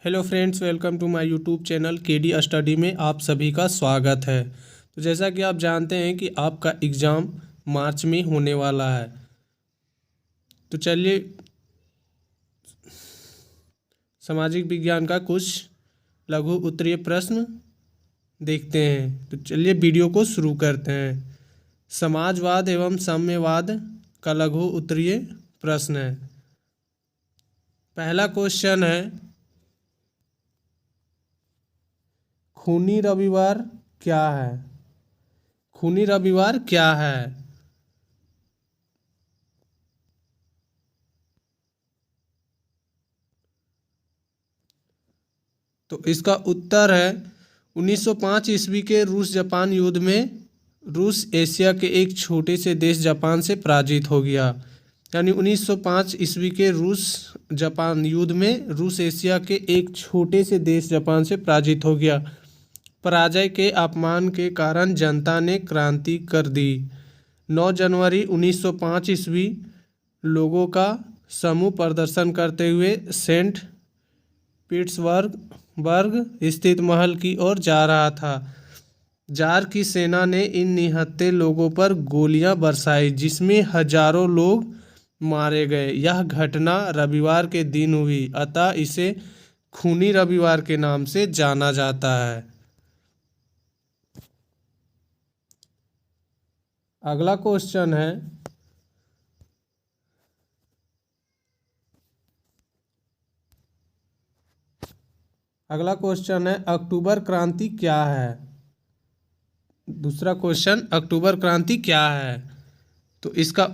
Hello friends, welcome to my YouTube channel KD study में आप सभी का स्वागत है। तो जैसा कि आप जानते हैं कि आपका एग्ज़ाम मार्च में होने वाला है। तो चलिए सामाजिक विज्ञान का कुछ लघु उत्तरीय प्रश्न देखते हैं। तो चलिए वीडियो को शुरू करते हैं। समाजवाद एवं साम्यवाद का लघु उत्तरीय प्रश्न है। पहला क्वेश्चन है, खूनी रविवार क्या है? खूनी रविवार क्या है? तो इसका उत्तर है 1905 ईस्वी के रूस जापान युद्ध में रूस एशिया के एक छोटे से देश जापान से पराजित हो गया। यानी 1905 ईस्वी के रूस जापान युद्ध में रूस एशिया के एक छोटे से देश जापान से पराजित हो गया। पराजय के अपमान के कारण जनता ने क्रांति कर दी। 9 जनवरी 1905 ईस्वी लोगों का समूह प्रदर्शन करते हुए सेंट पीटर्सबर्ग स्थित महल की ओर जा रहा था। जार की सेना ने इन निहत्थे लोगों पर गोलियां बरसाई, जिसमें हजारों लोग मारे गए। यह घटना रविवार के दिन हुई, अतः इसे खूनी रविवार के नाम से जाना जाता है। अगला क्वेश्चन है, अक्टूबर क्रांति क्या है? दूसरा क्वेश्चन, अक्टूबर क्रांति क्या है? तो इसका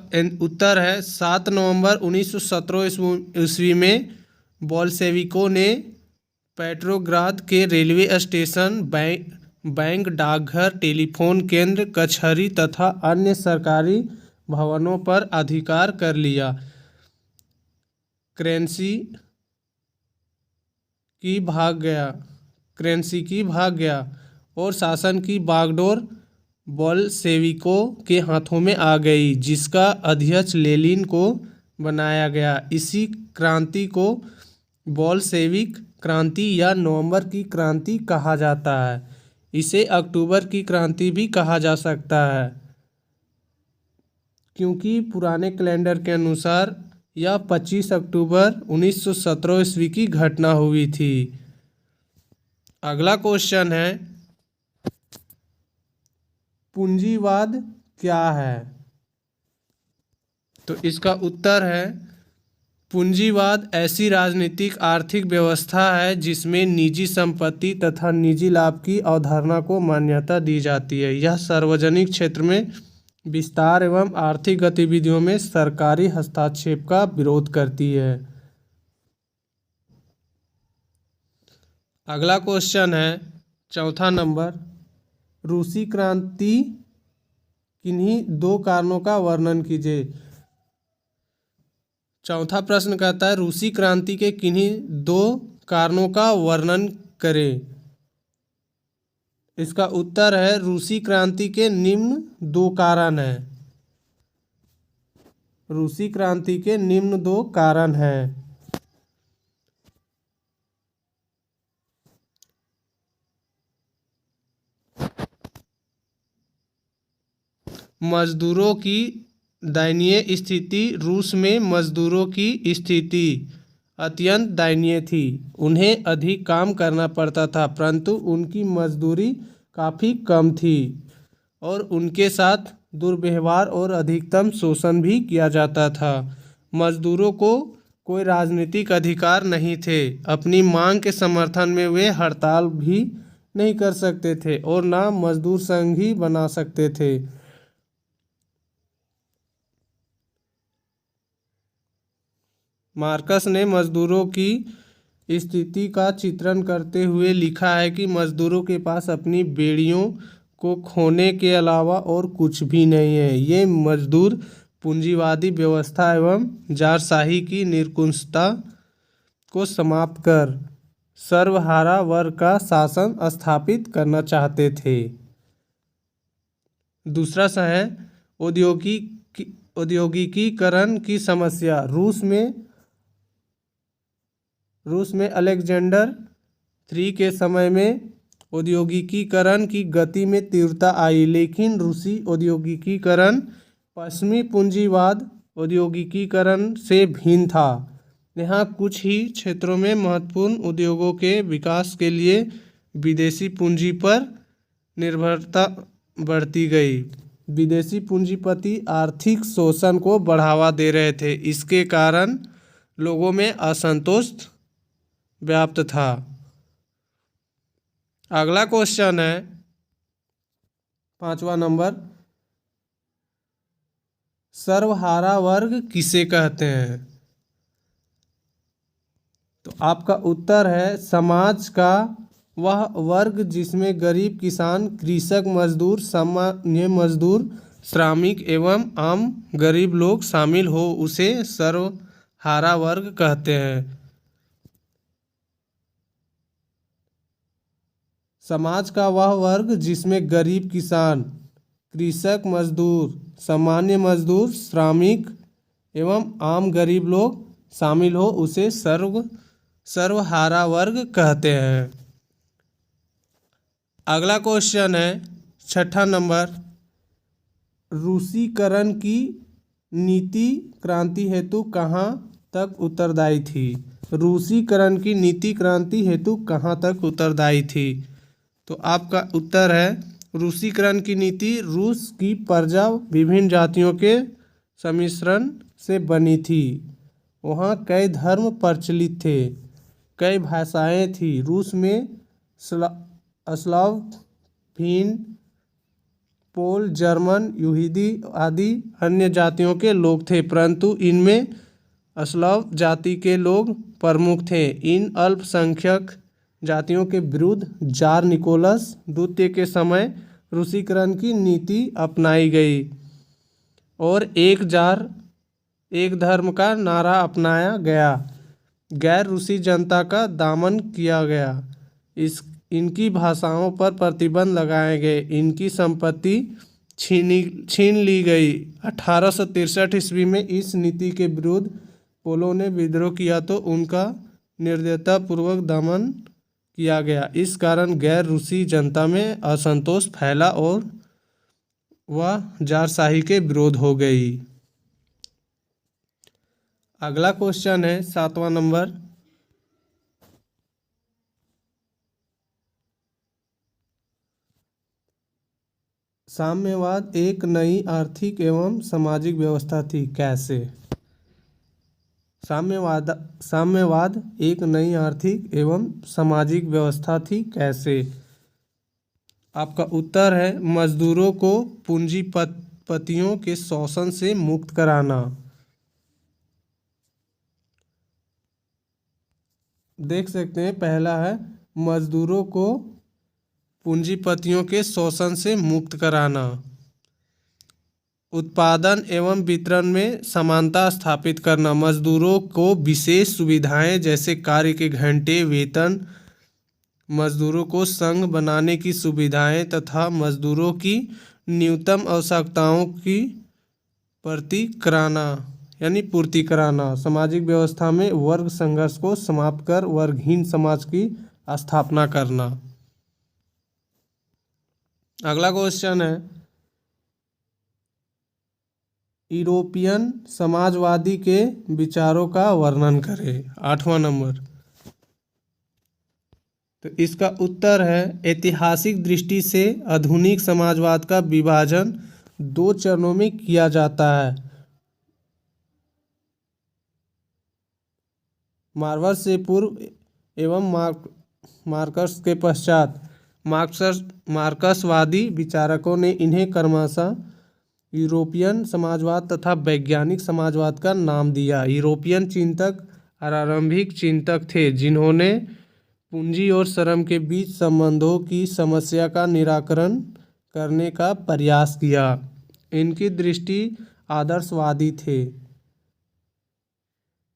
उत्तर है 7 नवंबर 1917 ईस्वी में बोल्शेविकों ने पेट्रोग्राद के रेलवे स्टेशन, बैंक, डाकघर, टेलीफोन केंद्र, कचहरी तथा अन्य सरकारी भवनों पर अधिकार कर लिया। क्रेन्स्की भाग गया और शासन की बागडोर बोल्शेविकों के हाथों में आ गई, जिसका अध्यक्ष लेनिन को बनाया गया। इसी क्रांति को बोल्शेविक क्रांति या नवंबर की क्रांति कहा जाता है। इसे अक्टूबर की क्रांति भी कहा जा सकता है, क्योंकि पुराने कैलेंडर के अनुसार यह 25 अक्टूबर 1917 ईस्वी की घटना हुई थी। अगला क्वेश्चन है, पूंजीवाद क्या है? तो इसका उत्तर है पूंजीवाद ऐसी राजनीतिक आर्थिक व्यवस्था है जिसमें निजी संपत्ति तथा निजी लाभ की अवधारणा को मान्यता दी जाती है। यह सार्वजनिक क्षेत्र में विस्तार एवं आर्थिक गतिविधियों में सरकारी हस्तक्षेप का विरोध करती है। अगला क्वेश्चन है, चौथा नंबर, रूसी क्रांति किन्हीं दो कारणों का वर्णन कीजिए। चौथा प्रश्न कहता है रूसी क्रांति के किन्हीं दो कारणों का वर्णन करें। इसका उत्तर है रूसी क्रांति के निम्न दो कारण हैं। रूसी क्रांति के निम्न दो कारण हैं। मजदूरों की दयनीय स्थिति। रूस में मजदूरों की स्थिति अत्यंत दयनीय थी। उन्हें अधिक काम करना पड़ता था, परंतु उनकी मजदूरी काफ़ी कम थी और उनके साथ दुर्व्यवहार और अधिकतम शोषण भी किया जाता था। मजदूरों को कोई राजनीतिक अधिकार नहीं थे। अपनी मांग के समर्थन में वे हड़ताल भी नहीं कर सकते थे और ना मजदूर संघ ही बना सकते थे। मार्कस ने मजदूरों की स्थिति का चित्रण करते हुए लिखा है कि मजदूरों के पास अपनी बेड़ियों को खोने के अलावा और कुछ भी नहीं है। ये मजदूर पूंजीवादी व्यवस्था एवं जारशाही की निरंकुशता को समाप्त कर सर्वहारा वर्ग का शासन स्थापित करना चाहते थे। दूसरा सा है औद्योगिकीकरण की समस्या। रूस में अलेक्जेंडर III के समय में औद्योगिकीकरण की गति में तीव्रता आई, लेकिन रूसी औद्योगिकीकरण पश्चिमी पूंजीवाद औद्योगिकीकरण से भिन्न था। यहाँ कुछ ही क्षेत्रों में महत्वपूर्ण उद्योगों के विकास के लिए विदेशी पूंजी पर निर्भरता बढ़ती गई। विदेशी पूंजीपति आर्थिक शोषण को बढ़ावा दे रहे थे, इसके कारण लोगों में असंतोष व्याप्त था। अगला क्वेश्चन है 5वां नंबर, सर्वहारा वर्ग किसे कहते हैं? तो आपका उत्तर है समाज का वह वर्ग जिसमें गरीब किसान, कृषक, मजदूर, सामान्य मजदूर, श्रमिक एवं आम गरीब लोग शामिल हो उसे सर्वहारा वर्ग कहते हैं। समाज का वह वर्ग जिसमें गरीब किसान, कृषक, मजदूर, सामान्य मजदूर, श्रमिक एवं आम गरीब लोग शामिल हो उसे सर्वहारा वर्ग कहते हैं। अगला क्वेश्चन है 6ठा नंबर, रूसीकरण की नीति क्रांति हेतु कहाँ तक उत्तरदायी थी? रूसीकरण की नीति क्रांति हेतु कहाँ तक उत्तरदायी थी? तो आपका उत्तर है रूसीकरण की नीति रूस की प्रजा विभिन्न जातियों के सम्मिश्रण से बनी थी। वहाँ कई धर्म प्रचलित थे, कई भाषाएं थी। रूस में स्लाव, फिन, पोल, जर्मन, यहूदी आदि अन्य जातियों के लोग थे, परंतु इनमें स्लाव जाति के लोग प्रमुख थे। इन अल्पसंख्यक जातियों के विरुद्ध जार निकोलस द्वितीय के समय रूसीकरण की नीति अपनाई गई और एक जार एक धर्म का नारा अपनाया गया। गैर रूसी जनता का दमन किया गया। इनकी भाषाओं पर प्रतिबंध लगाए गए। इनकी संपत्ति छीन ली गई। 1863 ईस्वी में इस नीति के विरुद्ध पोलों ने विद्रोह किया तो उनका निर्दयतापूर्वक दमन किया गया। इस कारण गैर रूसी जनता में असंतोष फैला और वह जारशाही के विरोध हो गई। अगला क्वेश्चन है 7वां नंबर, साम्यवाद एक नई आर्थिक एवं सामाजिक व्यवस्था थी, कैसे? साम्यवाद एक नई आर्थिक एवं सामाजिक व्यवस्था थी, कैसे? आपका उत्तर है मजदूरों को पूंजीपतियों के शोषण से मुक्त कराना। देख सकते हैं, पहला है मजदूरों को पूंजीपतियों के शोषण से मुक्त कराना। उत्पादन एवं वितरण में समानता स्थापित करना। मजदूरों को विशेष सुविधाएं जैसे कार्य के घंटे, वेतन, मजदूरों को संघ बनाने की सुविधाएं तथा मजदूरों की न्यूनतम आवश्यकताओं की पूर्ति कराना। सामाजिक व्यवस्था में वर्ग संघर्ष को समाप्त कर वर्गहीन समाज की स्थापना करना। अगला क्वेश्चन है यूरोपियन समाजवादी के विचारों का वर्णन करें। 8वां नंबर, तो इसका उत्तर है ऐतिहासिक दृष्टि से आधुनिक समाजवाद का विभाजन 2 चरणों में किया जाता है। मार्क्स से पूर्व एवं मार्क्स के पश्चात। मार्क्सवादी विचारकों ने इन्हें क्रमशः यूरोपियन समाजवाद तथा वैज्ञानिक समाजवाद का नाम दिया। यूरोपियन चिंतक आरंभिक चिंतक थे जिन्होंने पूंजी और श्रम के बीच संबंधों की समस्या का निराकरण करने का प्रयास किया। इनकी दृष्टि आदर्शवादी थे।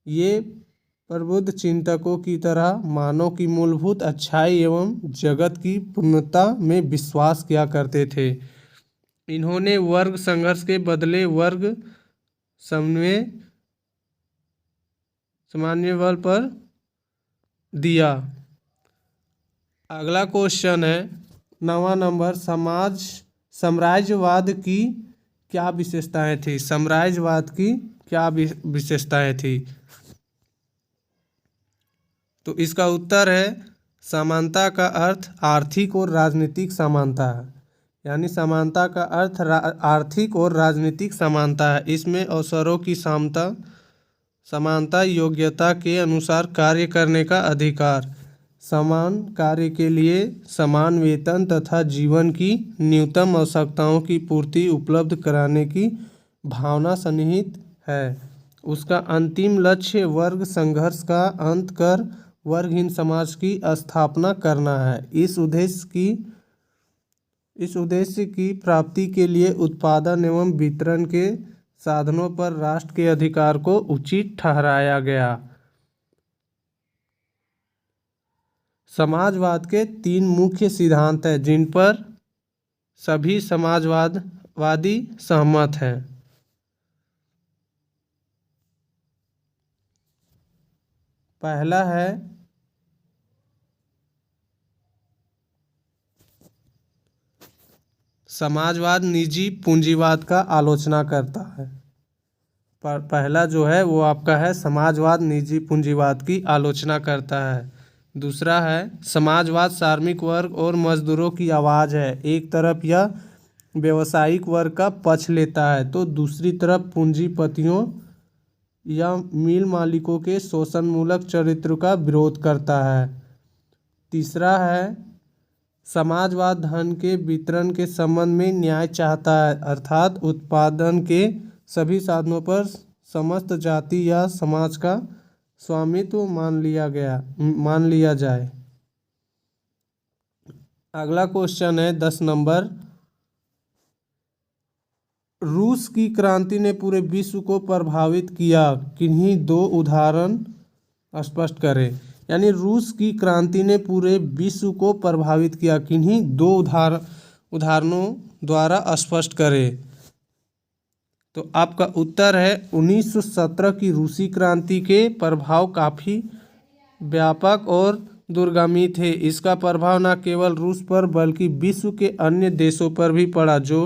ये प्रबुद्ध चिंतकों की तरह मानव की मूलभूत अच्छाई एवं जगत की पूर्णता में विश्वास किया करते थे। इन्होंने वर्ग संघर्ष के बदले वर्ग समन्वय सामान्य बल पर दिया। अगला क्वेश्चन है 9वां नंबर, साम्राज्यवाद की क्या विशेषताएं थी? साम्राज्यवाद की क्या विशेषताएं थी? तो इसका उत्तर है समानता का अर्थ आर्थिक और राजनीतिक समानता है। यानी समानता का अर्थ आर्थिक और राजनीतिक समानता है। इसमें अवसरों की समानता, योग्यता के अनुसार कार्य करने का अधिकार, समान कार्य के लिए समान वेतन तथा जीवन की न्यूनतम आवश्यकताओं की पूर्ति उपलब्ध कराने की भावना सन्निहित है। उसका अंतिम लक्ष्य वर्ग संघर्ष का अंत कर वर्गहीन समाज की स्थापना करना है। इस उद्देश्य की प्राप्ति के लिए उत्पादन एवं वितरण के साधनों पर राष्ट्र के अधिकार को उचित ठहराया गया। समाजवाद के 3 मुख्य सिद्धांत हैं जिन पर सभी समाजवादी सहमत हैं। पहला है समाजवाद निजी पूंजीवाद का आलोचना करता है। पहला जो है वो आपका है समाजवाद निजी पूंजीवाद की आलोचना करता है। दूसरा है समाजवाद श्रमिक वर्ग और मजदूरों की आवाज़ है। एक तरफ यह व्यावसायिक वर्ग का पक्ष लेता है तो दूसरी तरफ पूंजीपतियों या मिल मालिकों के शोषणमूलक चरित्र का विरोध करता है। तीसरा है समाजवाद धन के वितरण के संबंध में न्याय चाहता है, अर्थात उत्पादन के सभी साधनों पर समस्त जाति या समाज का स्वामित्व मान लिया जाए। अगला क्वेश्चन है 10 नंबर, रूस की क्रांति ने पूरे विश्व को प्रभावित किया, किन्हीं 2 उदाहरण स्पष्ट करें। यानी रूस की क्रांति ने पूरे विश्व को प्रभावित किया, किन्हीं 2 उदाहरणों द्वारा स्पष्ट करें। तो आपका उत्तर है 1917 की रूसी क्रांति के प्रभाव काफ़ी व्यापक और दूरगामी थे। इसका प्रभाव न केवल रूस पर बल्कि विश्व के अन्य देशों पर भी पड़ा जो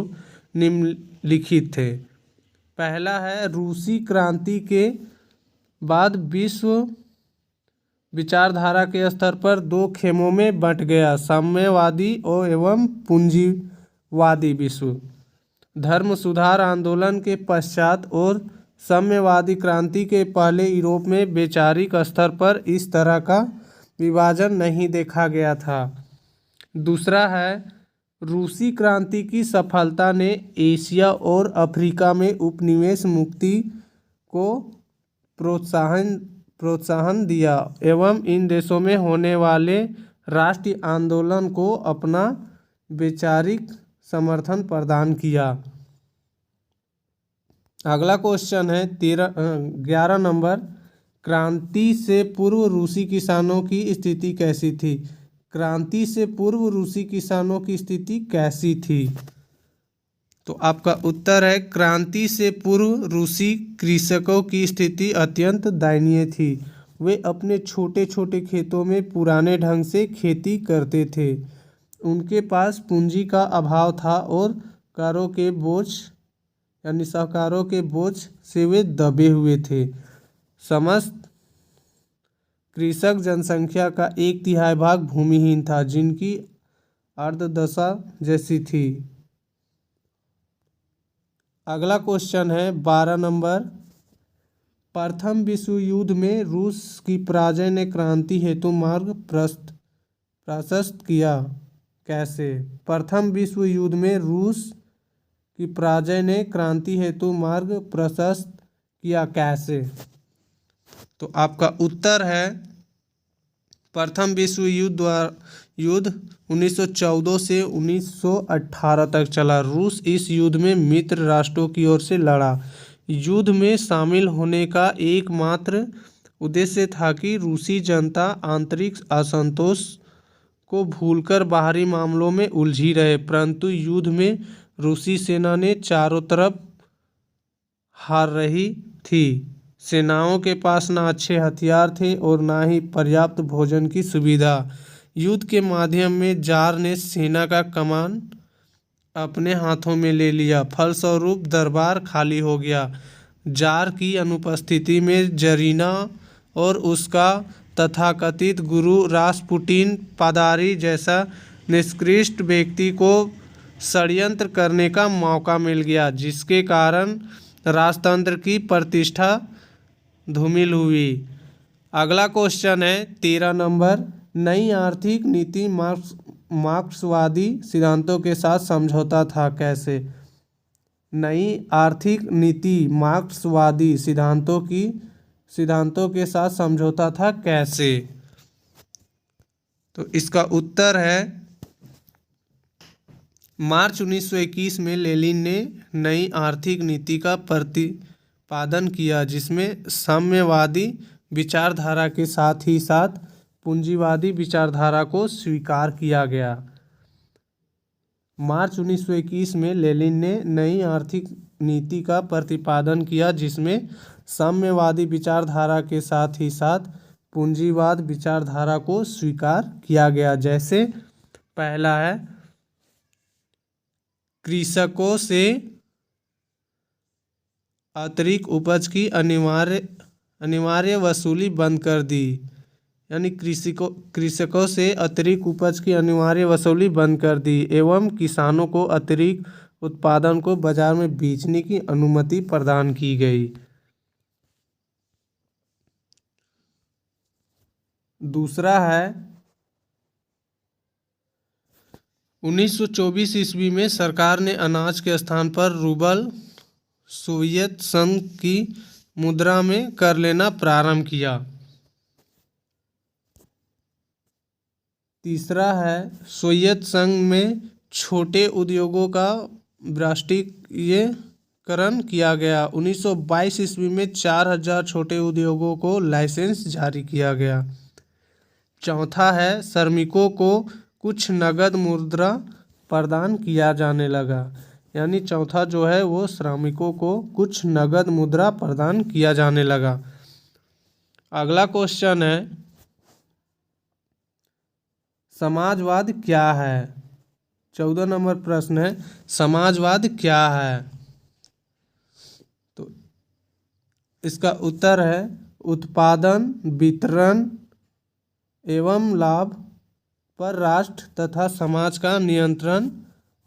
निम्नलिखित थे। पहला है रूसी क्रांति के बाद विश्व विचारधारा के स्तर पर 2 खेमों में बंट गया, साम्यवादी एवं पूंजीवादी विश्व। धर्म सुधार आंदोलन के पश्चात और साम्यवादी क्रांति के पहले यूरोप में वैचारिक स्तर पर इस तरह का विभाजन नहीं देखा गया था। दूसरा है रूसी क्रांति की सफलता ने एशिया और अफ्रीका में उपनिवेश मुक्ति को प्रोत्साहन दिया एवं इन देशों में होने वाले राष्ट्रीय आंदोलन को अपना वैचारिक समर्थन प्रदान किया। अगला क्वेश्चन है 11 नंबर, क्रांति से पूर्व रूसी किसानों की स्थिति कैसी थी? क्रांति से पूर्व रूसी किसानों की स्थिति कैसी थी? तो आपका उत्तर है क्रांति से पूर्व रूसी कृषकों की स्थिति अत्यंत दयनीय थी। वे अपने छोटे छोटे खेतों में पुराने ढंग से खेती करते थे। उनके पास पूंजी का अभाव था और साहूकारों के बोझ से वे दबे हुए थे। समस्त कृषक जनसंख्या का 1/3 भाग भूमिहीन था, जिनकी अर्धदशा जैसी थी। अगला क्वेश्चन है 12 नंबर, प्रथम विश्व युद्ध में रूस की पराजय ने क्रांति हेतु मार्ग प्रशस्त किया, कैसे? प्रथम विश्व युद्ध में रूस की पराजय ने क्रांति हेतु मार्ग प्रशस्त किया, कैसे? तो आपका उत्तर है प्रथम विश्व युद्ध 1914 से 1918 तक चला। रूस इस युद्ध में मित्र राष्ट्रों की ओर से लड़ा। युद्ध में शामिल होने का एकमात्र उद्देश्य था कि रूसी जनता आंतरिक असंतोष को भूलकर बाहरी मामलों में उलझी रहे, परंतु युद्ध में रूसी सेना ने चारों तरफ हार रही थी। सेनाओं के पास ना अच्छे हथियार थे और ना ही पर्याप्त भोजन की सुविधा। युद्ध के माध्यम में जार ने सेना का कमान अपने हाथों में ले लिया, फलस्वरूप दरबार खाली हो गया। जार की अनुपस्थिति में जरीना और उसका तथाकथित गुरु रासपुटिन पादारी जैसा निष्कृष्ट व्यक्ति को षड्यंत्र करने का मौका मिल गया, जिसके कारण राजतंत्र की प्रतिष्ठा धूमिल हुई। अगला क्वेश्चन है 13 नंबर, नई आर्थिक नीति मार्क्सवादी सिद्धांतों के साथ समझौता था कैसे। नई आर्थिक नीति मार्क्सवादी सिद्धांतों के साथ समझौता था कैसे। तो इसका उत्तर है मार्च 1921 में लेनिन ने नई आर्थिक नीति का प्रतिपादन किया, जिसमें साम्यवादी विचारधारा के साथ ही साथ पूंजीवादी विचारधारा को स्वीकार किया गया। मार्च 1921 में लेनिन ने नई आर्थिक नीति का प्रतिपादन किया, जिसमें साम्यवादी विचारधारा के साथ ही साथ पूंजीवाद विचारधारा को स्वीकार किया गया। जैसे पहला है, कृषकों से अतिरिक्त उपज की अनिवार्य वसूली बंद कर दी, यानी कृषकों से अतिरिक्त उपज की अनिवार्य वसूली बंद कर दी एवं किसानों को अतिरिक्त उत्पादन को बाजार में बेचने की अनुमति प्रदान की गई। दूसरा है 1924 ईस्वी में सरकार ने अनाज के स्थान पर रूबल सोवियत संघ की मुद्रा में कर लेना प्रारंभ किया। तीसरा है, सोवियत संघ में छोटे उद्योगों का राष्ट्रीयकरण किया गया। 1922 ईस्वी में 4000 छोटे उद्योगों को लाइसेंस जारी किया गया। चौथा है, श्रमिकों को कुछ नगद मुद्रा प्रदान किया जाने लगा, यानी चौथा जो है वो श्रमिकों को कुछ नगद मुद्रा प्रदान किया जाने लगा। अगला क्वेश्चन है, समाजवाद क्या है। 14 नंबर प्रश्न है, समाजवाद क्या है। तो इसका उत्तर है, उत्पादन, वितरण एवं लाभ पर राष्ट्र तथा समाज का नियंत्रण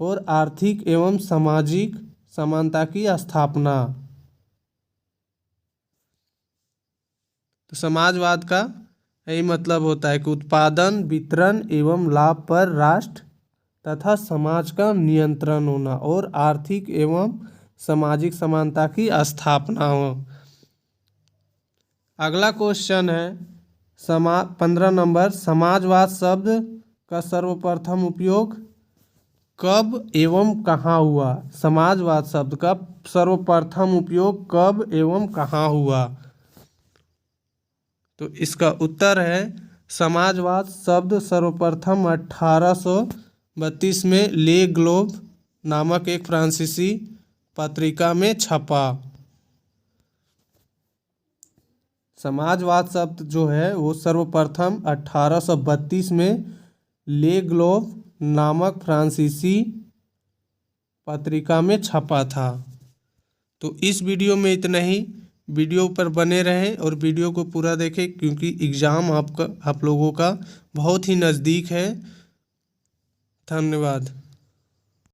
और आर्थिक एवं सामाजिक समानता की स्थापना। तो समाजवाद का यही मतलब होता है कि उत्पादन, वितरण एवं लाभ पर राष्ट्र तथा समाज का नियंत्रण होना और आर्थिक एवं सामाजिक समानता की स्थापना हो। अगला क्वेश्चन है 15 नंबर, समाजवाद शब्द का सर्वप्रथम उपयोग कब एवं कहाँ हुआ। समाजवाद शब्द का सर्वप्रथम उपयोग कब एवं कहाँ हुआ। तो इसका उत्तर है, समाजवाद शब्द सर्वप्रथम 1832 में ले ग्लोब नामक एक फ्रांसीसी पत्रिका में छपा। समाजवाद शब्द जो है वो सर्वप्रथम 1832 में ले ग्लोब नामक फ्रांसीसी पत्रिका में छपा था। तो इस वीडियो में इतना ही। वीडियो पर बने रहें और वीडियो को पूरा देखें, क्योंकि एग्ज़ाम आप लोगों का बहुत ही नज़दीक है। धन्यवाद।